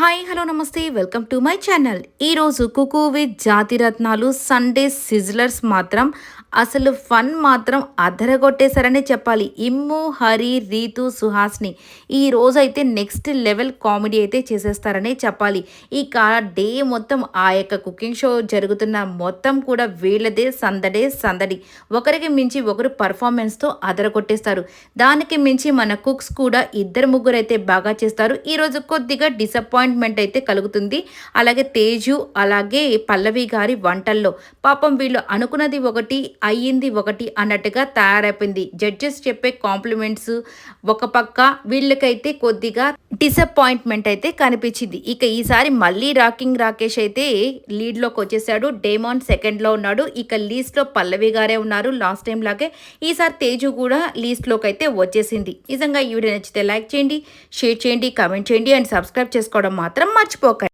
Hi hello నమస్తే welcome to my channel. ఈరోజు cook with Jathiratnalu Sunday sizzlers మాత్రం అసలు ఫన్ మాత్రం అదరగొట్టేశారనే చెప్పాలి. ఇమ్ము, హరి, రీతు, సుహాస్ని ఈ రోజైతే నెక్స్ట్ లెవెల్ కామెడీ అయితే చేసేస్తారనే చెప్పాలి. ఇక డే మొత్తం ఆ యొక్క కుకింగ్ షో జరుగుతున్న మొత్తం కూడా వీళ్ళదే సందడే సందడి. ఒకరికి మించి ఒకరు పర్ఫార్మెన్స్తో అదరగొట్టేస్తారు. దానికి మించి మన కుక్స్ కూడా ఇద్దరు ముగ్గురు అయితే బాగా చేస్తారు. ఈరోజు కొద్దిగా డిసప్పాయింట్మెంట్ అయితే కలుగుతుంది. అలాగే తేజు అలాగే పల్లవి గారి వంటల్లో పాపం వీళ్ళు అనుకున్నది ఒకటి అయ్యింది ఒకటి అన్నట్టుగా తయారైపోయింది. జడ్జెస్ చెప్పే కాంప్లిమెంట్స్ ఒక పక్క, వీళ్ళకైతే కొద్దిగా డిసప్పాయింట్మెంట్ అయితే కనిపించింది. ఇక ఈసారి మళ్ళీ రాకింగ్ రాకేష్ అయితే లీడ్లోకి వచ్చేసాడు. డేమాన్ సెకండ్లో ఉన్నాడు. ఇక లీస్ట్లో పల్లవి గారే ఉన్నారు లాస్ట్ టైం లాగే. ఈసారి తేజు కూడా లీస్ట్లోకి అయితే వచ్చేసింది. నిజంగా ఈ వీడియో నచ్చితే లైక్ చేయండి, షేర్ చేయండి, కామెంట్ చేయండి అండ్ సబ్స్క్రైబ్ చేసుకోవడం మాత్రం మర్చిపోకండి.